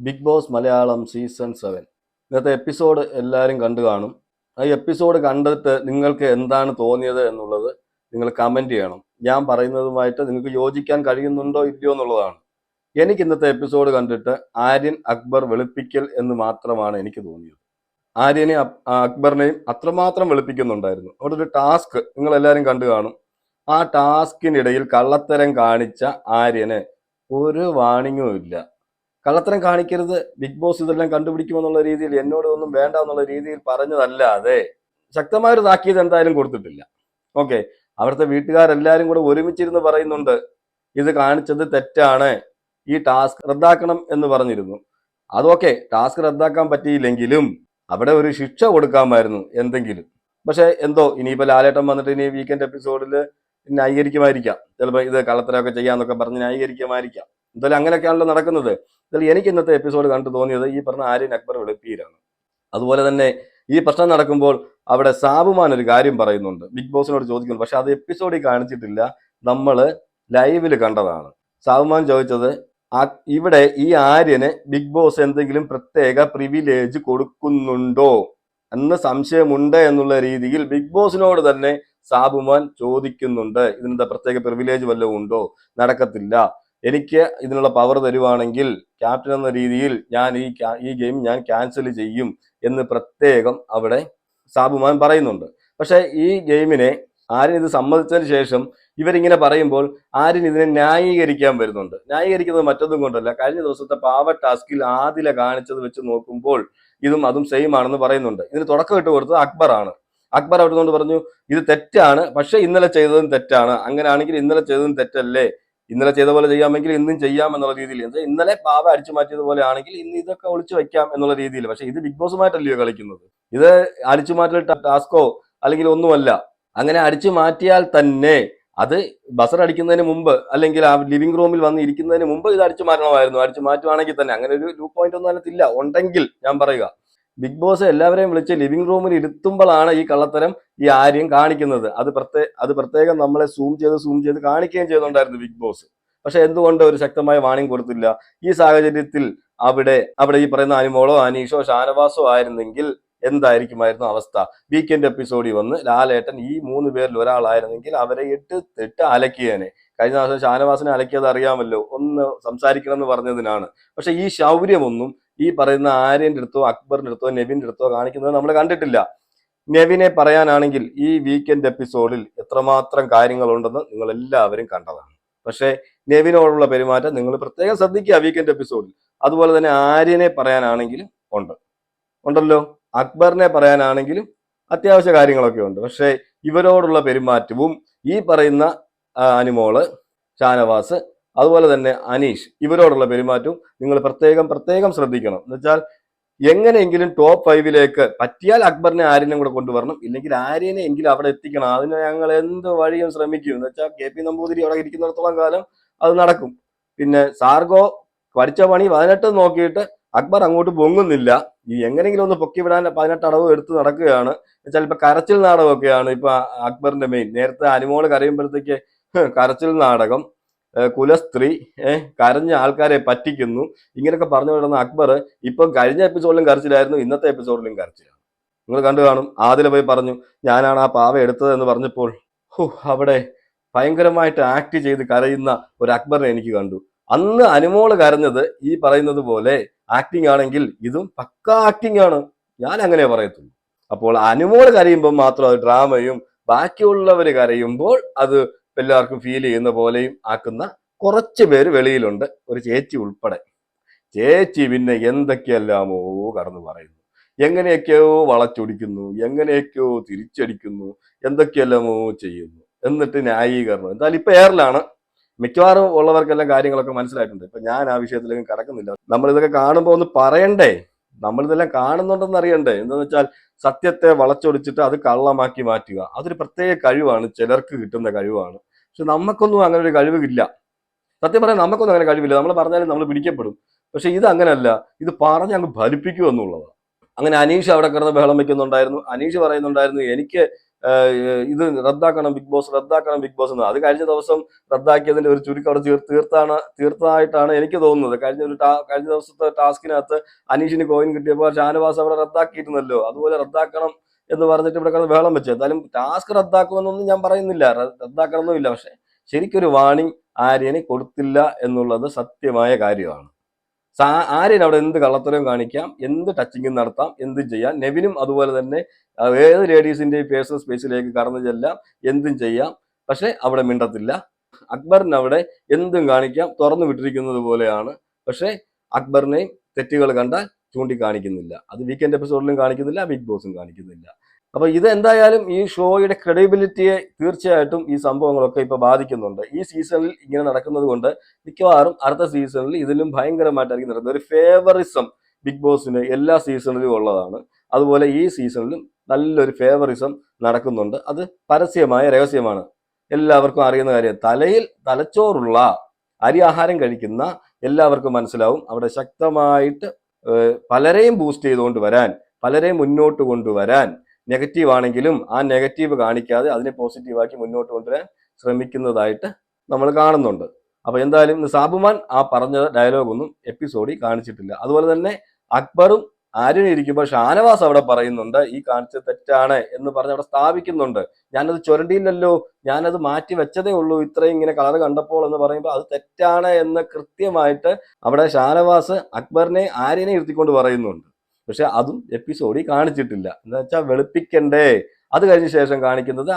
Big boss Malayalam season 7 ഇന്നത്തെ episode എല്ലാവരും കണ്ടു കാണും. ആ എപ്പിസോഡ് കണ്ടിട്ട് നിങ്ങൾക്ക് എന്താണ് തോന്നിയത് എന്നുള്ളത് നിങ്ങൾ കമൻറ്റ് ചെയ്യണം. ഞാൻ പറയുന്നതുമായിട്ട് നിങ്ങൾക്ക് യോജിക്കാൻ കഴിയുന്നുണ്ടോ ഇല്ലയോ എന്നുള്ളതാണ്. എനിക്ക് ഇന്നത്തെ എപ്പിസോഡ് കണ്ടിട്ട് ആര്യൻ അക്ബർ വെളുപ്പിക്കൽ എന്ന് മാത്രമാണ് എനിക്ക് തോന്നിയത്. ആര്യനെയും അക്ബറിനെയും അത്രമാത്രം വെളുപ്പിക്കുന്നുണ്ടായിരുന്നു. അവിടെ ഒരു ടാസ്ക് നിങ്ങൾ എല്ലാവരും കണ്ടു കാണും. ആ ടാസ്കിനിടയിൽ കള്ളത്തരം കാണിച്ച ആര്യന് ഒരു വാണിങ്ങും ഇല്ല. കള്ളത്തരം കാണിക്കരുത്, ബിഗ് ബോസ് ഇതെല്ലാം കണ്ടുപിടിക്കുമെന്നുള്ള രീതിയിൽ എന്നോട് ഒന്നും വേണ്ട എന്നുള്ള രീതിയിൽ പറഞ്ഞതല്ലാതെ ശക്തമായൊരു താക്കീത് എന്തായാലും കൊടുത്തിട്ടില്ല. ഓക്കെ, അവിടുത്തെ വീട്ടുകാരെല്ലാരും കൂടെ ഒരുമിച്ചിരുന്ന് പറയുന്നുണ്ട് ഇത് കാണിച്ചത് തെറ്റാണ്, ഈ ടാസ്ക് റദ്ദാക്കണം എന്ന് പറഞ്ഞിരുന്നു. അതൊക്കെ ടാസ്ക് റദ്ദാക്കാൻ പറ്റിയില്ലെങ്കിലും അവിടെ ഒരു ശിക്ഷ കൊടുക്കാമായിരുന്നു എന്തെങ്കിലും. പക്ഷെ എന്തോ ഇനിയിപ്പോൾ ലാലേട്ടൻ വന്നിട്ട് ഇനി വീക്കെൻഡ് എപ്പിസോഡിൽ ന്യായീകരിക്കുമായിരിക്കാം, ചിലപ്പോൾ ഇത് കള്ളത്തരമൊക്കെ ചെയ്യാന്നൊക്കെ പറഞ്ഞ് ന്യായീകരിക്കുമായിരിക്കാം. എന്തായാലും അങ്ങനെയൊക്കെയാണല്ലോ നടക്കുന്നത്. എന്തായാലും എനിക്ക് ഇന്നത്തെ എപ്പിസോഡ് കണ്ടു തോന്നിയത് ഈ പറഞ്ഞ ആര്യൻ അക്ബർ വെളുപ്പീരാണ്. അതുപോലെ തന്നെ ഈ പ്രശ്നം നടക്കുമ്പോൾ അവിടെ സാബുമാൻ ഒരു കാര്യം പറയുന്നുണ്ട്, ബിഗ് ബോസിനോട് ചോദിക്കുന്നു. പക്ഷെ അത് എപ്പിസോഡിൽ കാണിച്ചിട്ടില്ല, നമ്മൾ ലൈവിൽ കണ്ടതാണ്. സാബുമാൻ ചോദിച്ചത് ഇവിടെ ഈ ആര്യന് ബിഗ് ബോസ് എന്തെങ്കിലും പ്രത്യേക പ്രിവിലേജ് കൊടുക്കുന്നുണ്ടോ എന്ന് സംശയമുണ്ട് എന്നുള്ള രീതിയിൽ ബിഗ് ബോസിനോട് തന്നെ സാബുമാൻ ചോദിക്കുന്നുണ്ട്. ഇതിനെന്താ പ്രത്യേക പ്രിവിലേജ് വല്ലതും ഉണ്ടോ? നടക്കത്തില്ല, എനിക്ക് ഇതിനുള്ള പവർ തരുവാണെങ്കിൽ ക്യാപ്റ്റൻ എന്ന രീതിയിൽ ഞാൻ ഈ ഗെയിം ഞാൻ ക്യാൻസൽ ചെയ്യും എന്ന് പ്രത്യേകം അവിടെ സാബുമാൻ പറയുന്നുണ്ട്. പക്ഷെ ഈ ഗെയിമിനെ ആര്യൻ ഇത് സമ്മതിച്ചതിന് ശേഷം ഇവരിങ്ങനെ പറയുമ്പോൾ ആര്യൻ ഇതിനെ ന്യായീകരിക്കാൻ വരുന്നുണ്ട്. ന്യായീകരിക്കുന്നത് മറ്റൊന്നും കൊണ്ടല്ല, കഴിഞ്ഞ ദിവസത്തെ പാവ ടാസ്കിൽ ആദില കാണിച്ചത് വെച്ച് നോക്കുമ്പോൾ അതും സെയിം ആണെന്ന് പറയുന്നുണ്ട്. ഇതിന് തുടക്കം ഇട്ട് കൊടുത്തത് അക്ബറാണ്. അക്ബർ അവിടുന്ന് പറഞ്ഞു ഇത് തെറ്റാണ്, പക്ഷെ ഇന്നലെ ചെയ്തതും തെറ്റാണ്, അങ്ങനെയാണെങ്കിൽ ഇന്നലെ ചെയ്തതും തെറ്റല്ലേ, ഇന്നലെ ചെയ്ത പോലെ ചെയ്യാമെങ്കിൽ ഇന്നും ചെയ്യാം എന്നുള്ള രീതിയിൽ. ഇന്നലെ പാവ അടിച്ചു മാറ്റിയതുപോലെ ആണെങ്കിൽ ഇന്ന് ഇതൊക്കെ ഒളിച്ചു വെക്കാം എന്നുള്ള രീതിയിൽ. പക്ഷെ ഇത് ബിഗ് ബോസുമായിട്ടല്ലയോ കളിക്കുന്നത്, ഇത് അടിച്ചു മാറ്റൽ ടാസ്കോ അല്ലെങ്കിൽ ഒന്നുമല്ല. അങ്ങനെ അടിച്ചു മാറ്റിയാൽ തന്നെ അത് ബസർ അടിക്കുന്നതിന് മുമ്പ് അല്ലെങ്കിൽ ആ ലിവിംഗ് റൂമിൽ വന്ന് ഇരിക്കുന്നതിന് മുമ്പ് ഇത് അടിച്ചു മാറ്റണമായിരുന്നു. അടിച്ചു മാറ്റുവാണെങ്കിൽ തന്നെ അങ്ങനെ ഒരു ലൂ പോയിന്റ് ഒന്നും അതിനകത്തില്ല. ഉണ്ടെങ്കിൽ ഞാൻ പറയുക, ബിഗ് ബോസ് എല്ലാവരെയും വിളിച്ച് ലിവിംഗ് റൂമിൽ ഇരുത്തുമ്പോഴാണ് ഈ കള്ളത്തരം ഈ ആര്യം കാണിക്കുന്നത്. അത് പ്രത്യേകം നമ്മളെ സൂം ചെയ്ത് കാണിക്കുകയും ചെയ്യുന്നുണ്ടായിരുന്നു ബിഗ് ബോസ്. പക്ഷെ എന്തുകൊണ്ട് ഒരു ശക്തമായ വാണിംഗ് കൊടുത്തില്ല? ഈ സാഹചര്യത്തിൽ അവിടെ ഈ പറയുന്ന അനിമോളോ അനീഷോ ഷാനവാസോ ആയിരുന്നെങ്കിൽ എന്തായിരിക്കുമായിരുന്നു അവസ്ഥ? വീക്കെൻഡ് എപ്പിസോഡിൽ വന്ന് ലാലേട്ടൻ ഈ 3 പേരിൽ ഒരാളായിരുന്നെങ്കിൽ അവരെ എട്ട് അലക്കിയേനെ. കഴിഞ്ഞ ദിവസം ഷാനവാസിനെ അലക്കിയത് അറിയാമല്ലോ, ഒന്ന് സംസാരിക്കണം എന്ന് പറഞ്ഞതിനാണ്. പക്ഷെ ഈ ശൗര്യമൊന്നും ഈ പറയുന്ന ആര്യന്റെ അടുത്തോ അക്ബറിന്റെ അടുത്തോ നെവിന്റെ അടുത്തോ കാണിക്കുന്നത് നമ്മൾ കണ്ടിട്ടില്ല. നെവിനെ പറയാനാണെങ്കിൽ ഈ വീക്കെൻഡ് എപ്പിസോഡിൽ എത്രമാത്രം കാര്യങ്ങളുണ്ടെന്ന് നിങ്ങൾ എല്ലാവരും കണ്ടതാണ്. പക്ഷേ നെവിനോടുള്ള പെരുമാറ്റം നിങ്ങൾ പ്രത്യേകം ശ്രദ്ധിക്കുക വീക്കെൻഡ് എപ്പിസോഡിൽ. അതുപോലെ തന്നെ ആര്യനെ പറയാനാണെങ്കിലും ഉണ്ടല്ലോ, അക്ബറിനെ പറയാനാണെങ്കിലും അത്യാവശ്യ കാര്യങ്ങളൊക്കെ ഉണ്ട്. പക്ഷേ ഇവരോടുള്ള പെരുമാറ്റവും ഈ പറയുന്ന അനിമോള്, ഷാനവാസ്, അതുപോലെ തന്നെ അനീഷ്, ഇവരോടുള്ള പെരുമാറ്റവും നിങ്ങൾ പ്രത്യേകം ശ്രദ്ധിക്കണം. എന്ന് വെച്ചാൽ എങ്ങനെയെങ്കിലും ടോപ്പ് 5 പറ്റിയാൽ അക്ബറിനെ ആര്യനെ കൂടെ കൊണ്ടുവരണം, ഇല്ലെങ്കിൽ ആര്യനെ എങ്കിലും അവിടെ എത്തിക്കണം. അതിന് ഞങ്ങൾ എന്ത് വഴിയും ശ്രമിക്കും. എന്ന് വെച്ചാൽ KP നമ്പൂതിരി അവിടെ ഇരിക്കുന്നിടത്തോളം കാലം അത് നടക്കും. പിന്നെ സാർഗോ പഠിച്ച പണി 18 നോക്കിയിട്ട് അക്ബർ അങ്ങോട്ട് പൊങ്ങുന്നില്ല. ഈ എങ്ങനെയെങ്കിലും ഒന്ന് പൊക്കി വിടാൻ 18 അടവ് എടുത്ത് നടക്കുകയാണ്. വെച്ചാൽ ഇപ്പൊ കരച്ചിൽ നാടകമൊക്കെയാണ് ഇപ്പൊ അക്ബറിന്റെ മെയിൻ. നേരത്തെ അനിമോള് കരയുമ്പോഴത്തേക്ക് കരച്ചിൽ നാടകം, കുലസ്ത്രീ, കരഞ്ഞ ആൾക്കാരെ പറ്റിക്കുന്നു, ഇങ്ങനെയൊക്കെ പറഞ്ഞു വിടുന്ന അക്ബർ ഇപ്പം കഴിഞ്ഞ എപ്പിസോഡിലും കരച്ചിലായിരുന്നു, ഇന്നത്തെ എപ്പിസോഡിലും കരച്ചിലാണ്. നിങ്ങൾ കണ്ടു കാണും, ആദില പോയി പറഞ്ഞു ഞാനാണ് ആ പാവ എടുത്തത് എന്ന് പറഞ്ഞപ്പോൾ അവിടെ ഭയങ്കരമായിട്ട് ആക്ട് ചെയ്ത് കരയുന്ന ഒരു അക്ബറിനെ എനിക്ക് കണ്ടു. അന്ന് അനുമോള് കരഞ്ഞത് ഈ പറയുന്നത് പോലെ ആക്ടിങ് ആണെങ്കിൽ ഇതും പക്കാ ആക്ടിങ് ആണ്, ഞാൻ അങ്ങനെ പറയത്തുള്ളൂ. അപ്പോൾ അനുമോള് കരയുമ്പോൾ മാത്രം അത് ഡ്രാമയും, ബാക്കിയുള്ളവർ കരയുമ്പോൾ അത് എല്ലാവർക്കും ഫീൽ ചെയ്യുന്ന പോലെയും ആക്കുന്ന കുറച്ച് പേര് വെളിയിലുണ്ട്, ഒരു ചേച്ചി ഉൾപ്പെടെ. ചേച്ചി പിന്നെ എന്തൊക്കെയെല്ലാമോ കടന്നു പറയുന്നു, എങ്ങനെയൊക്കെയോ വളച്ചൊടിക്കുന്നു, എങ്ങനെയൊക്കെയോ തിരിച്ചടിക്കുന്നു, എന്തൊക്കെയെല്ലാമോ ചെയ്യുന്നു. എന്നിട്ട് ന്യായീകരണം. എന്തായാലും ഇപ്പൊ എയറിലാണ്, മിക്കവാറും ഉള്ളവർക്കെല്ലാം കാര്യങ്ങളൊക്കെ മനസ്സിലായിട്ടുണ്ട്. ഇപ്പൊ ഞാൻ ആ വിഷയത്തിലേക്ക് കടക്കുന്നില്ല. നമ്മളിതൊക്കെ കാണുമ്പോൾ ഒന്ന് പറയണ്ടേ, നമ്മളിതെല്ലാം കാണുന്നുണ്ടെന്ന് അറിയണ്ടേ. എന്താന്ന് വെച്ചാൽ സത്യത്തെ വളച്ചൊടിച്ചിട്ട് അത് കള്ളമാക്കി മാറ്റുക, അതൊരു പ്രത്യേക കഴിവാണ്, ചിലർക്ക് കിട്ടുന്ന കഴിവാണ്. പക്ഷെ നമുക്കൊന്നും അങ്ങനെ ഒരു കഴിവില്ല. സത്യം പറയാൻ നമുക്കൊന്നും അങ്ങനെ കഴിവില്ല. നമ്മൾ പറഞ്ഞാലും നമ്മൾ പിടിക്കപ്പെടും. പക്ഷെ ഇത് അങ്ങനെയല്ല, ഇത് പറഞ്ഞ് അങ്ങ് ഫലിപ്പിക്കുക എന്നുള്ളതാണ്. അങ്ങനെ അനീഷ് അവിടെ കിടന്ന് ബഹളം വെക്കുന്നുണ്ടായിരുന്നു. അനീഷ് പറയുന്നുണ്ടായിരുന്നു എനിക്ക് ഇത് റദ്ദാക്കണം ബിഗ് ബോസ് എന്ന്. അത് കഴിഞ്ഞ ദിവസം റദ്ദാക്കിയതിന്റെ ഒരു ചുരുക്കം അവിടെ തീർത്തതായിട്ടാണ് എനിക്ക് തോന്നുന്നത്. കഴിഞ്ഞ ദിവസത്തെ ടാസ്കിനകത്ത് അനീഷിന് കോയിൻ കിട്ടിയപ്പോൾ ഷാനവാസ് അവിടെ റദ്ദാക്കിയിരുന്നല്ലോ. അതുപോലെ റദ്ദാക്കണം എന്ന് പറഞ്ഞിട്ട് ഇവിടെ കിടന്ന് വേളം വെച്ചു. എന്തായാലും ടാസ്ക് റദ്ദാക്കുമെന്നൊന്നും ഞാൻ പറയുന്നില്ല, റദ്ദാക്കണമെന്നില്ല. പക്ഷെ ശരിക്കൊരു വാണിംഗ് ആര്യന് കൊടുത്തില്ല എന്നുള്ളത് സത്യമായ കാര്യമാണ്. ആര്യൻ അവിടെ എന്ത് കള്ളത്തരവും കാണിക്കാം, എന്ത് ടച്ചിങ്ങും നടത്താം, എന്തും ചെയ്യാം. നെവിനും അതുപോലെ തന്നെ ഏത് ലേഡീസിന്റെയും പേഴ്സണൽ സ്പേസിലേക്ക് കടന്നു ചെല്ലാം, എന്തും ചെയ്യാം. പക്ഷെ അവിടെ മിണ്ടത്തില്ല. അക്ബറിന് അവിടെ എന്തും കാണിക്കാം, തുറന്നു വിട്ടിരിക്കുന്നത് പോലെയാണ്. പക്ഷെ അക്ബറിനെയും തെറ്റുകൾ കണ്ടാൽ ചൂണ്ടിക്കാണിക്കുന്നില്ല. അത് വീക്കെൻഡ് എപ്പിസോഡിലും കാണിക്കുന്നില്ല, ബിഗ് ബോസും കാണിക്കുന്നില്ല. അപ്പൊ ഇത് എന്തായാലും ഈ ഷോയുടെ ക്രെഡിബിലിറ്റിയെ തീർച്ചയായിട്ടും ഈ സംഭവങ്ങളൊക്കെ ഇപ്പൊ ബാധിക്കുന്നുണ്ട്. ഈ സീസണിൽ ഇങ്ങനെ നടക്കുന്നത് കൊണ്ട് മിക്കവാറും അടുത്ത സീസണിൽ ഇതിലും ഭയങ്കരമായിട്ടായിരിക്കും നടക്കുന്നത്. ഒരു ഫേവറിസം ബിഗ് ബോസിന് എല്ലാ സീസണിലും ഉള്ളതാണ്. അതുപോലെ ഈ സീസണിലും നല്ലൊരു ഫേവറിസം നടക്കുന്നുണ്ട്. അത് പരസ്യമായ രഹസ്യമാണ്, എല്ലാവർക്കും അറിയുന്ന കാര്യം. തലച്ചോറുള്ള അരി ആഹാരം കഴിക്കുന്ന എല്ലാവർക്കും മനസ്സിലാവും അവിടെ ശക്തമായിട്ട് പലരെയും ബൂസ്റ്റ് ചെയ്തുകൊണ്ട് വരാൻ, പലരെയും മുന്നോട്ട് കൊണ്ടുവരാൻ, നെഗറ്റീവ് ആണെങ്കിലും ആ നെഗറ്റീവ് കാണിക്കാതെ അതിനെ പോസിറ്റീവാക്കി മുന്നോട്ട് കൊണ്ടുവരാൻ ശ്രമിക്കുന്നതായിട്ട് നമ്മൾ കാണുന്നുണ്ട്. അപ്പൊ എന്തായാലും സാബുമാൻ ആ പറഞ്ഞ ഡയലോഗൊന്നും എപ്പിസോഡിൽ കാണിച്ചിട്ടില്ല. അതുപോലെ തന്നെ അക്ബറും ആര്യനും ഇരിക്കുമ്പോൾ ഷാനവാസ് അവിടെ പറയുന്നുണ്ട് ഈ കാണിച്ചത് തെറ്റാണ് എന്ന് പറഞ്ഞ് അവിടെ സ്ഥാപിക്കുന്നുണ്ട്. ഞാനത് ചുരണ്ടിയില്ലല്ലോ, ഞാനത് മാറ്റി വെച്ചതേ ഉള്ളൂ ഇത്രയും ഇങ്ങനെ കളർ കണ്ടപ്പോൾ എന്ന് പറയുമ്പോൾ അത് തെറ്റാണ് എന്ന് കൃത്യമായിട്ട് അവിടെ ഷാനവാസ് അക്ബറിനെ ആര്യനെ ഇരുത്തിക്കൊണ്ട് പറയുന്നുണ്ട്. പക്ഷെ അതും എപ്പിസോഡിൽ കാണിച്ചിട്ടില്ല. എന്താ വെച്ചാൽ വെളുപ്പിക്കണ്ടേ. അത് കഴിഞ്ഞ ശേഷം കാണിക്കുന്നത്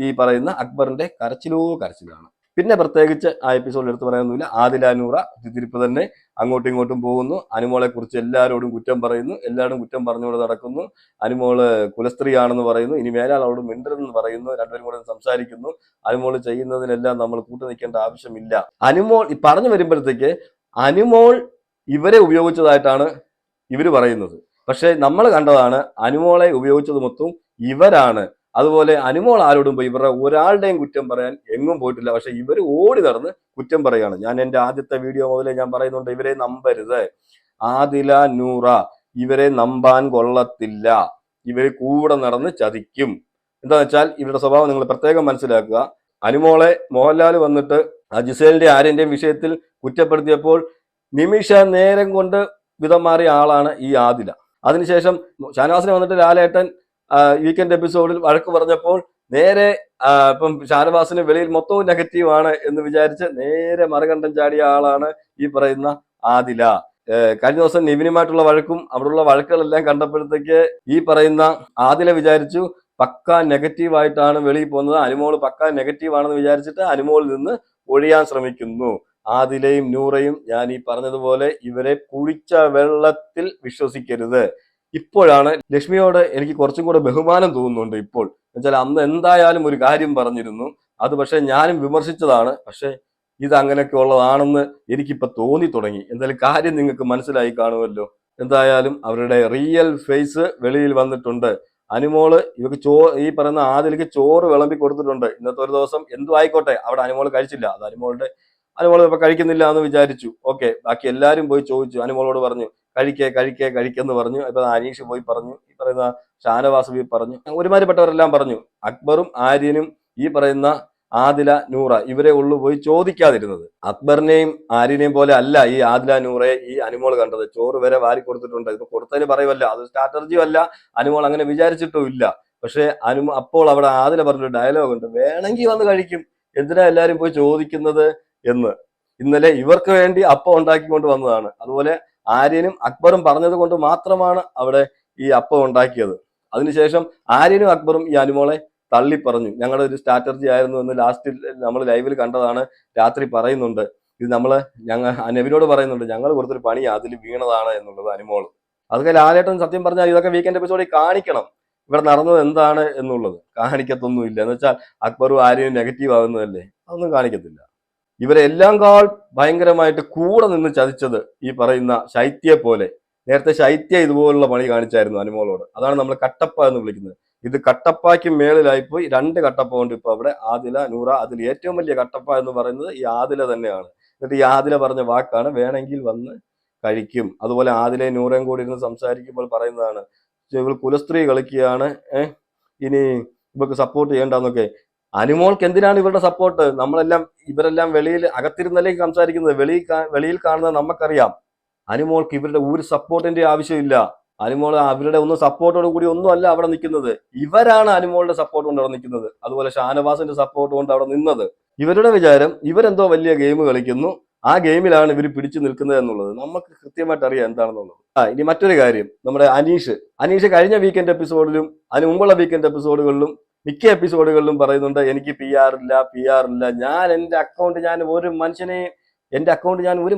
ഈ പറയുന്ന അക്ബറിന്റെ കരച്ചിലാണ്. പിന്നെ പ്രത്യേകിച്ച് ആ എപ്പിസോഡിൽ എടുത്ത് പറയാനൊന്നുമില്ല. ആദില നൂറ തിരിപ്പ് തന്നെ അങ്ങോട്ടും ഇങ്ങോട്ടും പോകുന്നു. അനുമോളെ കുറിച്ച് എല്ലാവരോടും കുറ്റം പറയുന്നു, എല്ലാവരും കുറ്റം പറഞ്ഞുകൊണ്ട് നടക്കുന്നു. അനുമോള് കുലസ്ത്രീയാണെന്ന് പറയുന്നു, ഇനി മേലാൽ അവളോട് മിണ്ടരുതെന്ന് പറയുന്നു. രണ്ടുപേരും കൂടെ സംസാരിക്കുന്നു. അനുമോള് ചെയ്യുന്നതിനെല്ലാം നമ്മൾ കൂട്ടു നിൽക്കേണ്ട ആവശ്യമില്ല. അനുമോൾ പറഞ്ഞു വരുമ്പോഴത്തേക്ക് അനുമോൾ ഇവരെ ഉപയോഗിച്ചതായിട്ടാണ് ഇവര് പറയുന്നത്. പക്ഷെ നമ്മൾ കണ്ടതാണ് അനുമോളെ ഉപയോഗിച്ചത് മൊത്തം ഇവരാണ്. അതുപോലെ അനുമോൾ ആരോടും പോയി ഇവരുടെ ഒരാളുടെയും കുറ്റം പറയാൻ എങ്ങും പോയിട്ടില്ല. പക്ഷെ ഇവർ ഓടി നടന്ന് കുറ്റം പറയുകയാണ്. ഞാൻ എൻ്റെ ആദ്യത്തെ വീഡിയോ മുതലേ ഞാൻ പറയുന്നുണ്ട്, ഇവരെ നമ്പരുത്. ആദില നൂറ ഇവരെ നമ്പാൻ കൊള്ളത്തില്ല, ഇവര് കൂടെ നടന്ന് ചതിക്കും. എന്താന്ന് വെച്ചാൽ ഇവരുടെ സ്വഭാവം നിങ്ങൾ പ്രത്യേകം മനസ്സിലാക്കുക. അനുമോളെ മോഹൻലാൽ വന്നിട്ട് ജിസേലിന്റെ ആര്യന്റെയും വിഷയത്തിൽ കുറ്റപ്പെടുത്തിയപ്പോൾ നിമിഷ നേരം കൊണ്ട് വിധം മാറിയ ആളാണ് ഈ ആദില. അതിനുശേഷം ഷാനവാസിനെ വന്നിട്ട് ലാലേട്ടൻ വീക്കെൻഡ് എപ്പിസോഡിൽ വഴക്ക് പറഞ്ഞപ്പോൾ നേരെ ഇപ്പം ഷാനവാസിന് വെളിയിൽ മൊത്തവും നെഗറ്റീവാണ് എന്ന് വിചാരിച്ച് നേരെ മറുകണ്ഠം ചാടിയ ആളാണ് ഈ പറയുന്ന ആദില. കഴിഞ്ഞ ദിവസം നിവിനുമായിട്ടുള്ള വഴക്കും അവിടെയുള്ള വഴക്കുകളെല്ലാം കണ്ടപ്പോഴത്തേക്ക് ഈ പറയുന്ന ആദില വിചാരിച്ചു പക്ക നെഗറ്റീവായിട്ടാണ് വെളിയിൽ പോകുന്നത്, അനുമോള് പക്ക നെഗറ്റീവ് ആണെന്ന് വിചാരിച്ചിട്ട് അനുമോളിൽ നിന്ന് ഒഴിയാൻ ശ്രമിക്കുന്നു. ആദിലയും നൂറയും ഞാൻ ഈ പറഞ്ഞതുപോലെ ഇവരെ കുടിച്ച വെള്ളത്തിൽ വിശ്വസിക്കരുത്. ഇപ്പോഴാണ് ലക്ഷ്മിയോട് എനിക്ക് കുറച്ചും കൂടെ ബഹുമാനം തോന്നുന്നുണ്ട്. ഇപ്പോൾ എന്നുവെച്ചാൽ അന്ന് എന്തായാലും ഒരു കാര്യം പറഞ്ഞിരുന്നു, അത് പക്ഷെ ഞാനും വിമർശിച്ചതാണ്. പക്ഷെ ഇത് അങ്ങനെയൊക്കെ ഉള്ളതാണെന്ന് എനിക്കിപ്പോ തോന്നി തുടങ്ങി. എന്തായാലും കാര്യം നിങ്ങൾക്ക് മനസ്സിലായി കാണുമല്ലോ. എന്തായാലും അവരുടെ റിയൽ ഫേസ് വെളിയിൽ വന്നിട്ടുണ്ട്. അനുമോള് ഇവർക്ക് ഈ പറയുന്ന ആദിലേക്ക് ചോറ് വിളമ്പി കൊടുത്തിട്ടുണ്ട്. ഇന്നത്തെ ഒരു ദിവസം എന്തു ആയിക്കോട്ടെ, അവിടെ അനുമോള് കഴിച്ചില്ല, അത് അനുമോള് ഇപ്പൊ കഴിക്കുന്നില്ല എന്ന് വിചാരിച്ചു. ഓക്കെ, ബാക്കി എല്ലാരും പോയി ചോദിച്ചു, അനുമോളോട് പറഞ്ഞു കഴിക്കെന്ന് പറഞ്ഞു. ഇപ്പൊ അനീഷ് പോയി പറഞ്ഞു, ഈ പറയുന്ന ഷാനവാസ് പോയി പറഞ്ഞു, ഒരുമാതിരിപ്പെട്ടവരെല്ലാം പറഞ്ഞു. അക്ബറും ആര്യനും ഈ പറയുന്ന ആദില നൂറ ഇവരെ ഉള്ളു പോയി ചോദിക്കാതിരുന്നത്. അക്ബറിനെയും ആര്യനെയും പോലെ അല്ല ഈ ആദില നൂറയെ ഈ അനുമോൾ കണ്ടത്. ചോറ് വരെ വാരി കൊടുത്തിട്ടുണ്ട്. ഇപ്പൊ കൊടുത്തതിന് പറയുമല്ല, അത് സ്ട്രാറ്റജിയും അല്ല, അനുമോൾ അങ്ങനെ വിചാരിച്ചിട്ടും ഇല്ല. പക്ഷെ അപ്പോൾ അവിടെ ആദില പറഞ്ഞൊരു ഡയലോഗ് ഉണ്ട്, വേണമെങ്കിൽ വന്ന് കഴിക്കും, എന്തിനാ എല്ലാരും പോയി ചോദിക്കുന്നത് എന്ന്. ഇന്നലെ ഇവർക്ക് വേണ്ടി അപ്പം ഉണ്ടാക്കിക്കൊണ്ട് വന്നതാണ്. അതുപോലെ ആര്യനും അക്ബറും പറഞ്ഞത് കൊണ്ട് മാത്രമാണ് അവിടെ ഈ അപ്പം ഉണ്ടാക്കിയത്. അതിനുശേഷം ആര്യനും അക്ബറും ഈ അനുമോളെ തള്ളി പറഞ്ഞു, ഞങ്ങളുടെ ഒരു സ്ട്രാറ്റജി ആയിരുന്നു എന്ന് ലാസ്റ്റിൽ നമ്മൾ ലൈവിൽ കണ്ടതാണ്. രാത്രി പറയുന്നുണ്ട്, ഇത് നെവിനോട് പറയുന്നുണ്ട്, ഞങ്ങൾ കൊടുത്തൊരു പണി അതിൽ വീണതാണ് എന്നുള്ളത് അനുമോള്. അതൊക്കെ ലാലേട്ടൻ സത്യം പറഞ്ഞാൽ ഇതൊക്കെ വീക്കെൻഡ് എപ്പിസോഡിൽ കാണിക്കണം, ഇവിടെ നടന്നത് എന്താണ് എന്നുള്ളത്. കാണിക്കത്തൊന്നുമില്ല. എന്ന് വെച്ചാൽ അക്ബറും ആര്യനും നെഗറ്റീവ് ആകുന്നതല്ലേ, അതൊന്നും കാണിക്കത്തില്ല. ഇവരെ എല്ലാം കാൾ ഭയങ്കരമായിട്ട് കൂടെ നിന്ന് ചതിച്ചത് ഈ പറയുന്ന ശൈത്യയെ പോലെ. നേരത്തെ ശൈത്യ ഇതുപോലുള്ള പണി കാണിച്ചായിരുന്നു അനുമോളോട്. അതാണ് നമ്മൾ കട്ടപ്പ എന്ന് വിളിക്കുന്നത്. ഇത് കട്ടപ്പയ്ക്ക് മേളിലായിപ്പോയി. 2 കട്ടപ്പ കൊണ്ട് ഇപ്പൊ അവിടെ ആദില നൂറ. അതിൽ ഏറ്റവും വലിയ കട്ടപ്പ എന്ന് പറയുന്നത് ഈ ആദില തന്നെയാണ്. എന്നിട്ട് ഈ ആദില പറഞ്ഞ വാക്കാണ് വേണമെങ്കിൽ വന്ന് കഴിക്കും. അതുപോലെ ആദിലയും നൂറയും കൂടി ഇരുന്ന് സംസാരിക്കുമ്പോൾ പറയുന്നതാണ്, ഇവൾ കുലസ്ത്രീ കളിക്കുകയാണ്, ഇനി ഇവർക്ക് സപ്പോർട്ട് ചെയ്യേണ്ടെന്നൊക്കെ. അനുമോൾക്ക് എന്തിനാണ് ഇവരുടെ സപ്പോർട്ട്? ഇവരെല്ലാം വെളിയിൽ അകത്തിരുന്നല്ലേ സംസാരിക്കുന്നത്, വെളിയിൽ കാണുന്നത് നമുക്കറിയാം. അനുമോൾക്ക് ഇവരുടെ ഒരു സപ്പോർട്ടിന്റെ ആവശ്യമില്ല. അനുമോൾ അവരുടെ ഒന്നും സപ്പോർട്ടോട് കൂടി ഒന്നും അല്ല അവിടെ നിൽക്കുന്നത്. ഇവരാണ് അനുമോളുടെ സപ്പോർട്ട് കൊണ്ട് അവിടെ നിൽക്കുന്നത്. അതുപോലെ ഷാനവാസിന്റെ സപ്പോർട്ട് കൊണ്ട് അവിടെ നിന്നത്. ഇവരുടെ വിചാരം ഇവരെന്തോ വലിയ ഗെയിം കളിക്കുന്നു, ആ ഗെയിമിലാണ് ഇവർ പിടിച്ചു നിൽക്കുന്നത് എന്നുള്ളത് നമുക്ക് കൃത്യമായിട്ട് അറിയാം എന്താണെന്നുള്ളത്. ഇനി മറ്റൊരു കാര്യം, നമ്മുടെ അനീഷ് കഴിഞ്ഞ വീക്കെൻഡ് എപ്പിസോഡിലും അതിന് മുമ്പുള്ള വീക്കെൻഡ് എപ്പിസോഡുകളിലും മിക്ക എപ്പിസോഡുകളിലും പറയുന്നുണ്ട് എനിക്ക് പി ആർ ഇല്ല. ഞാൻ എന്റെ അക്കൗണ്ട് ഞാൻ ഒരു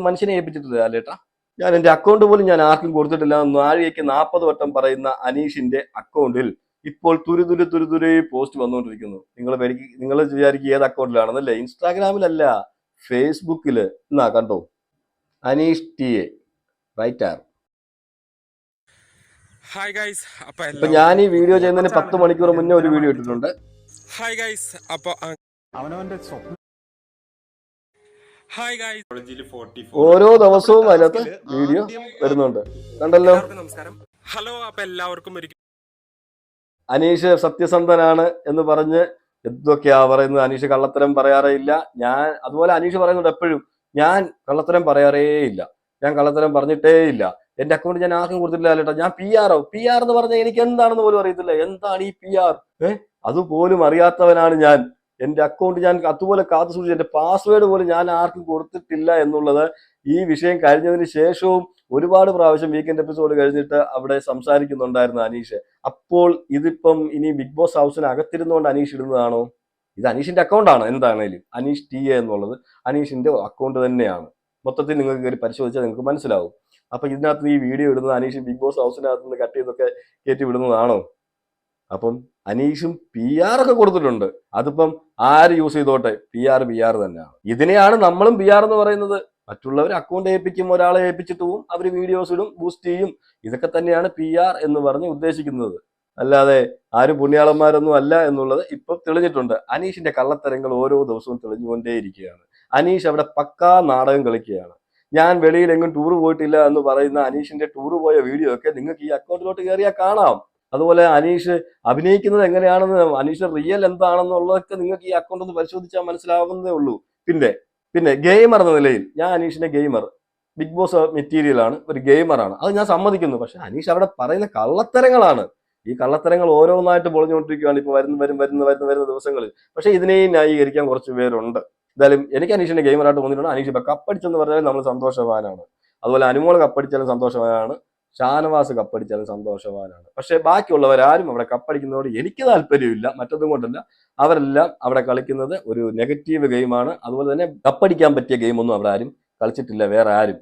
മനുഷ്യനെ ഏൽപ്പിച്ചിട്ടില്ല അല്ലേട്ടാ. ഞാൻ എന്റെ അക്കൗണ്ട് പോലും ഞാൻ ആർക്കും കൊടുത്തിട്ടില്ല. നാഴികയ്ക്ക് 40 വട്ടം പറയുന്ന അനീഷിന്റെ അക്കൗണ്ടിൽ ഇപ്പോൾ തുരുതുരെ പോസ്റ്റ് വന്നുകൊണ്ടിരിക്കുന്നു. നിങ്ങൾ വിചാരിക്കുക ഏത് അക്കൗണ്ടിലാണെന്നല്ലേ? ഇൻസ്റ്റാഗ്രാമിലല്ല, ഫേസ്ബുക്കില്. എന്നാ കണ്ടോ, Aneesh TA writer. Hi guys, അപ്പൊ ഞാൻ ഈ വീഡിയോ ചെയ്യുന്നതിന് 10 മണിക്കൂർ മുന്നേ ഒരു വീഡിയോ ഇട്ടിട്ടുണ്ട്. ഹായ് ഗൈസ്, അപ്പൊ അവനവന്റെ സ്വപ്നം. ഹായ് ഗൈസ്, ഓരോ ദിവസവും അതിനകത്ത് വീഡിയോ വരുന്നുണ്ട്, കണ്ടല്ലോ. നമസ്കാരം. ഹലോ, അപ്പൊ എല്ലാവർക്കും അനീഷ് സത്യസന്ധനാണ് എന്ന് പറഞ്ഞ് എന്തൊക്കെയാ പറയുന്നത്. അനീഷ് കള്ളത്തരം പറയാറേ ഇല്ല. അതുപോലെ അനീഷ് പറയുന്നുണ്ട് എപ്പോഴും, ഞാൻ കള്ളത്തരം പറയാറേ ഇല്ല, ഞാൻ കള്ളത്തരം പറഞ്ഞിട്ടേ ഇല്ല, എന്റെ അക്കൗണ്ട് ഞാൻ ആർക്കും കൊടുത്തിട്ടില്ല അല്ലേട്ടാ. ഞാൻ പി ആർ എന്ന് പറഞ്ഞാൽ എനിക്ക് എന്താണെന്ന് പോലും അറിയത്തില്ല. എന്താണ് ഈ PR? അതുപോലും അറിയാത്തവനാണ് ഞാൻ. എന്റെ അക്കൗണ്ട് ഞാൻ അതുപോലെ കാത്തു സൂക്ഷിച്ചു, എന്റെ പാസ്വേഡ് പോലും ഞാൻ ആർക്കും കൊടുത്തിട്ടില്ല എന്നുള്ളത് ഈ വിഷയം കഴിഞ്ഞതിന് ശേഷവും ഒരുപാട് പ്രാവശ്യം വീക്കെൻഡ് എപ്പിസോഡ് കഴിഞ്ഞിട്ട് അവിടെ സംസാരിക്കുന്നുണ്ടായിരുന്നു അനീഷ്. അപ്പോൾ ഇതിപ്പം ഇനി ബിഗ് ബോസ് ഹൗസിന് അകത്തിരുന്നുകൊണ്ട് അനീഷ് ഇടുന്നതാണോ? ഇത് അനീഷിന്റെ അക്കൗണ്ടാണ്. എന്താണേലും അനീഷ് TA എന്നുള്ളത് അനീഷിന്റെ അക്കൗണ്ട് തന്നെയാണ്. മൊത്തത്തിൽ നിങ്ങൾക്ക് കയറി പരിശോധിച്ചാൽ നിങ്ങൾക്ക് മനസ്സിലാവും. അപ്പൊ ഇതിനകത്ത് ഈ വീഡിയോ ഇടുന്നത് അനീഷ് ബിഗ് ബോസ് ഹൗസിനകത്ത് നിന്ന് കട്ട് ചെയ്തൊക്കെ കയറ്റി വിടുന്നതാണോ? അപ്പം അനീഷും PR ഒക്കെ കൊടുത്തിട്ടുണ്ട്. അതിപ്പം ആര് യൂസ് ചെയ്തോട്ടെ, PR തന്നെയാണ്. ഇതിനെയാണ് നമ്മളും PR എന്ന് പറയുന്നത്. മറ്റുള്ളവർ അക്കൗണ്ട് ഏൽപ്പിക്കും, ഒരാളെ ഏൽപ്പിച്ചിട്ട് പോവും, അവർ വീഡിയോസ് ഇടും, ബൂസ്റ്റ് ചെയ്യും. ഇതൊക്കെ തന്നെയാണ് PR എന്ന് പറഞ്ഞ് ഉദ്ദേശിക്കുന്നത്. അല്ലാതെ ആരും പുണ്യാളന്മാരൊന്നും അല്ല എന്നുള്ളത് ഇപ്പൊ തെളിഞ്ഞിട്ടുണ്ട്. അനീഷിന്റെ കള്ളത്തരങ്ങൾ ഓരോ ദിവസവും തെളിഞ്ഞുകൊണ്ടേയിരിക്കുകയാണ്. അനീഷ് അവിടെ പക്കാ നാടകം കളിക്കുകയാണ്. ഞാൻ വെളിയിൽ എങ്ങും ടൂർ പോയിട്ടില്ല എന്ന് പറയുന്ന അനീഷിന്റെ ടൂർ പോയ വീഡിയോ ഒക്കെ നിങ്ങൾക്ക് ഈ അക്കൗണ്ടിലോട്ട് കയറിയാൽ കാണാം. അതുപോലെ അനീഷ് അഭിനയിക്കുന്നത് എങ്ങനെയാണെന്ന്, അനീഷ് റിയൽ എന്താണെന്നുള്ളതൊക്കെ നിങ്ങൾക്ക് ഈ അക്കൗണ്ട് ഒന്ന് പരിശോധിച്ചാൽ മനസ്സിലാവുന്നതേ ഉള്ളൂ. പിന്നെ ഗെയിമർ എന്ന നിലയിൽ ഞാൻ അനീഷിന്റെ ബിഗ് ബോസ് മെറ്റീരിയലാണ്, ഒരു ഗെയിമറാണ്, അത് ഞാൻ സമ്മതിക്കുന്നു. പക്ഷെ അനീഷ് അവിടെ പറയുന്ന കള്ളത്തരങ്ങളാണ്. ഈ കള്ളത്തരങ്ങൾ ഓരോന്നായിട്ട് പൊളിഞ്ഞുകൊണ്ടിരിക്കുകയാണ് ഇപ്പൊ വരുന്ന ദിവസങ്ങളിൽ. പക്ഷെ ഇതിനെയും ന്യായീകരിക്കാൻ കുറച്ച് പേരുണ്ട്. എന്തായാലും എനിക്ക് അനീഷിന്റെ ഗെയിമറായിട്ട് തോന്നിയിട്ടുണ്ട്. അനീഷ് ഇപ്പൊ കപ്പടിച്ചെന്ന് പറഞ്ഞാൽ നമ്മൾ സന്തോഷവാനാണ്. അതുപോലെ അനുമോൾ കപ്പടിച്ചാലും സന്തോഷവാനാണ്, ഷാനവാസ് കപ്പടിച്ചാലും സന്തോഷവാനാണ്. പക്ഷെ ബാക്കിയുള്ളവരാരും അവിടെ കപ്പടിക്കുന്നതോട് എനിക്ക് താല്പര്യമില്ല. മറ്റൊന്നും കൊണ്ടല്ല, അവരെല്ലാം അവിടെ കളിക്കുന്നത് ഒരു നെഗറ്റീവ് ഗെയിമാണ്. അതുപോലെ തന്നെ കപ്പടിക്കാൻ പറ്റിയ ഗെയിമൊന്നും അവിടെ ആരും കളിച്ചിട്ടില്ല. വേറെ ആരും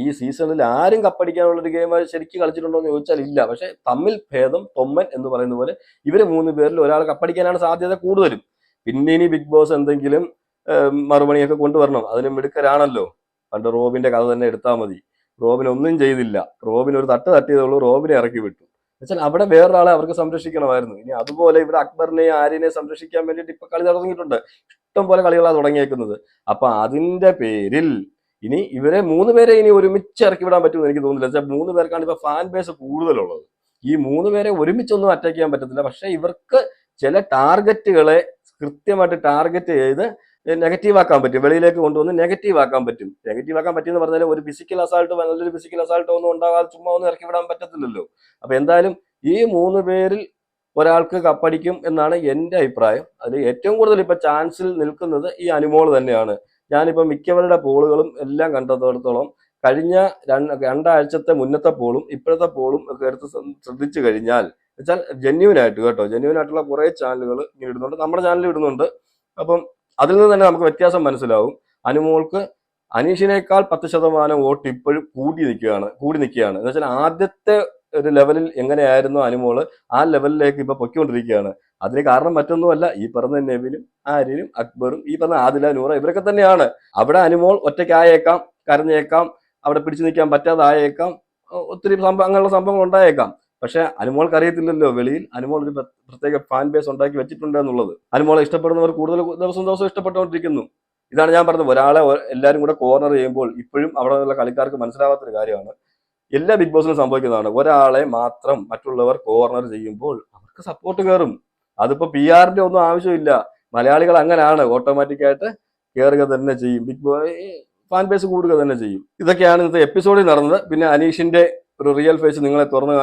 ഈ സീസണിൽ ആരും കപ്പടിക്കാനുള്ളൊരു ഗെയിം ശരിക്കും കളിച്ചിട്ടുണ്ടോ എന്ന് ചോദിച്ചാൽ ഇല്ല. പക്ഷെ തമ്മിൽ ഭേദം തൊമ്മൻ എന്ന് പറയുന്ന പോലെ ഇവര് 3 പേരിൽ ഒരാൾ കപ്പടിക്കാനാണ് സാധ്യത കൂടുതലും. പിന്നെ ഇനി ബിഗ് ബോസ് എന്തെങ്കിലും മറുപടിയൊക്കെ കൊണ്ടുവരണം, അതിന് മിടുക്കരാണല്ലോ. പണ്ട് റോബിന്റെ കഥ തന്നെ എടുത്താൽ മതി. റോബിൻ ഒന്നും ചെയ്തില്ല, റോബിൻ ഒരു തട്ടിയതേ ഉള്ളൂ, റോബിനെ ഇറക്കി വിട്ടു. എന്നുവെച്ചാൽ അവിടെ വേറൊരാളെ അവർക്ക് സംരക്ഷിക്കണമായിരുന്നു. ഇനി അതുപോലെ ഇവിടെ അക്ബറിനെയും ആര്യനെയും സംരക്ഷിക്കാൻ വേണ്ടിയിട്ട് ഇപ്പൊ കളി തുടങ്ങിയിട്ടുണ്ട്. ഇഷ്ടം പോലെ കളികളാണ് തുടങ്ങിയേക്കുന്നത്. അപ്പൊ അതിന്റെ പേരിൽ ഇനി ഇവരെ 3 പേരെ ഇനി ഒരുമിച്ച് ഇറക്കി വിടാൻ പറ്റുമെന്ന് എനിക്ക് തോന്നുന്നില്ല. വെച്ചാൽ 3 പേർക്കാണ് ഇപ്പൊ ഫാൻ ബേസ് കൂടുതലുള്ളത്. ഈ 3 പേരെ ഒരുമിച്ചൊന്നും അറ്റാക്ക് ചെയ്യാൻ പറ്റത്തില്ല. പക്ഷെ ഇവർക്ക് ചില ടാർഗറ്റുകളെ കൃത്യമായിട്ട് ടാർഗറ്റ് ചെയ്ത് നെഗറ്റീവ് ആക്കാൻ പറ്റും, വെളിയിലേക്ക് കൊണ്ടുവന്ന് നെഗറ്റീവ് ആക്കാൻ പറ്റും. നെഗറ്റീവ് ആക്കാൻ പറ്റുമെന്ന് പറഞ്ഞാൽ ഒരു നല്ലൊരു ഫിസിക്കൽ അസാൾട്ടോ ഒന്നും ഉണ്ടാകാതെ ചുമ്മാ ഒന്നും ഇറക്കി വിടാൻ പറ്റത്തില്ലല്ലോ. അപ്പൊ എന്തായാലും ഈ 3 പേരിൽ ഒരാൾക്ക് കപ്പടിക്കും എന്നാണ് എൻ്റെ അഭിപ്രായം. അതിൽ ഏറ്റവും കൂടുതൽ ഇപ്പൊ ചാൻസിൽ നിൽക്കുന്നത് ഈ അനുമോൾ തന്നെയാണ്. ഞാനിപ്പോ മിക്കവരുടെ പോളുകളും എല്ലാം കണ്ടത്തോടത്തോളം കഴിഞ്ഞ 2 ആഴ്ചത്തെ മുന്നത്തെ പോളും ഇപ്പോഴത്തെ പോളും ഒക്കെ എടുത്ത് ശ്രദ്ധിച്ചു കഴിഞ്ഞാൽ വെച്ചാൽ ജെന്യൂൻ ആയിട്ടുള്ള കുറെ ചാനലുകൾ ഇങ്ങനെ ഇടുന്നുണ്ട്, നമ്മുടെ ചാനലിൽ ഇടുന്നുണ്ട്. അപ്പം അതിൽ നിന്ന് തന്നെ നമുക്ക് വ്യത്യാസം മനസ്സിലാവും. അനുമോൾക്ക് അനീഷിനേക്കാൾ 10% വോട്ട് ഇപ്പോഴും കൂടി നിൽക്കുകയാണ്. എന്ന് വെച്ചാൽ ആദ്യത്തെ ഒരു ലെവലിൽ എങ്ങനെയായിരുന്നു അനുമോള്, ആ ലെവലിലേക്ക് ഇപ്പൊ പൊയ്ക്കൊണ്ടിരിക്കുകയാണ്. അതിന് കാരണം മറ്റൊന്നുമല്ല, ഈ പറഞ്ഞ നെവിനും ആര്യനും അക്ബറും ഈ പറഞ്ഞ ആദില, നൂറ ഇവരൊക്കെ തന്നെയാണ്. അവിടെ അനുമോൾ ഒറ്റയ്ക്കായേക്കാം, കരഞ്ഞേക്കാം, അവിടെ പിടിച്ചു നിൽക്കാൻ പറ്റാതായേക്കാം, ഒത്തിരി അങ്ങനെയുള്ള സംഭവങ്ങൾ ഉണ്ടായേക്കാം. പക്ഷെ അനുമോൾക്ക് അറിയത്തില്ലല്ലോ വെളിയിൽ അനുമോൾ ഒരു പ്രത്യേക ഫാൻ ബേസ് ഉണ്ടാക്കി വെച്ചിട്ടുണ്ട് എന്നുള്ളത്. അനുമോളെ ഇഷ്ടപ്പെടുന്നവർ കൂടുതൽ ദിവസം ഇഷ്ടപ്പെട്ടുകൊണ്ടിരിക്കുന്നു. ഇതാണ് ഞാൻ പറഞ്ഞത്, ഒരാളെ എല്ലാവരും കൂടെ കോർണർ ചെയ്യുമ്പോൾ ഇപ്പോഴും അവിടെ ഉള്ള കളിക്കാർക്ക് മനസ്സിലാവാത്തൊരു കാര്യമാണ്. എല്ലാ ബിഗ് ബോസിലും സംഭവിക്കുന്നതാണ്. ഒരാളെ മാത്രം മറ്റുള്ളവർ കോർണർ ചെയ്യുമ്പോൾ അവർക്ക് സപ്പോർട്ട് കയറും. അതിപ്പോ PR ഒന്നും ആവശ്യമില്ല. മലയാളികൾ അങ്ങനെയാണ്, ഓട്ടോമാറ്റിക്കായിട്ട് കയറുക തന്നെ ചെയ്യും. ബിഗ് ബോയ് ഫാൻ ബേസ് കൂടുക തന്നെ ചെയ്യും. ഇതൊക്കെയാണ് ഇന്നത്തെ എപ്പിസോഡിൽ നടന്നത്. പിന്നെ അനീഷിന്റെ ഒരു റിയൽ ഫേസ് നിങ്ങളെ തുറന്നു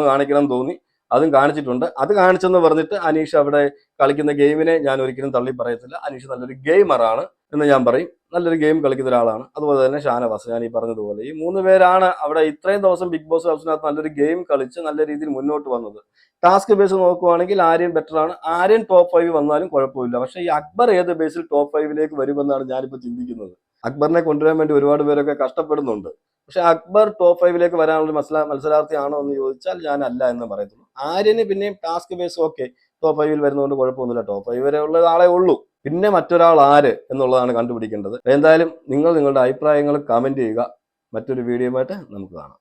കാണിക്കണം എന്ന് തോന്നി, അതും കാണിച്ചിട്ടുണ്ട്. അത് കാണിച്ചെന്ന് പറഞ്ഞിട്ട് അനീഷ് അവിടെ കളിക്കുന്ന ഗെയിമിനെ ഞാൻ ഒരിക്കലും തള്ളി പറയത്തില്ല. അനീഷ് നല്ലൊരു ഗെയിമറാണ് എന്ന് ഞാൻ പറയും. നല്ലൊരു ഗെയിം കളിക്കുന്ന ഒരാളാണ്. അതുപോലെ തന്നെ ഷാനവാസ്, ഞാൻ ഈ പറഞ്ഞതുപോലെ ഈ 3 പേരാണ് അവിടെ ഇത്രയും ദിവസം ബിഗ് ബോസ് ഹൗസിനകത്ത് നല്ലൊരു ഗെയിം കളിച്ച് നല്ല രീതിയിൽ മുന്നോട്ട് വന്നത്. ടാസ്ക് ബേസ് നോക്കുവാണെങ്കിൽ ആര്യൻ ബെറ്ററാണ്. ആര്യൻ ടോപ്പ് 5 വന്നാലും കുഴപ്പമില്ല. പക്ഷേ ഈ അക്ബർ ഏത് ബേസിൽ ടോപ്പ് 5 വരുമെന്നാണ് ഞാനിപ്പോൾ ചിന്തിക്കുന്നത്. അക്ബറിനെ കൊണ്ടുവരാൻ വേണ്ടി ഒരുപാട് പേരൊക്കെ കഷ്ടപ്പെടുന്നുണ്ട്. പക്ഷെ അക്ബർ ടോപ്പ് 5 വരാനുള്ള മത്സരാർത്ഥിയാണോ എന്ന് ചോദിച്ചാൽ ഞാൻ അല്ല എന്ന് പറയത്തുള്ളൂ. ആര്യന് പിന്നെയും ടാസ്ക് ബേസ് ഓക്കെ, ടോപ്പ് 5 വരുന്നതുകൊണ്ട് കുഴപ്പമൊന്നുമില്ല. ടോപ്പ് 5 വരെ ഉള്ള ആളെ ഉള്ളൂ. പിന്നെ മറ്റൊരാൾ ആര് എന്നുള്ളതാണ് കണ്ടുപിടിക്കേണ്ടത്. എന്തായാലും നിങ്ങൾ നിങ്ങളുടെ അഭിപ്രായങ്ങൾ കമന്റ് ചെയ്യുക. മറ്റൊരു വീഡിയോയുമായിട്ട് നമുക്ക് കാണാം.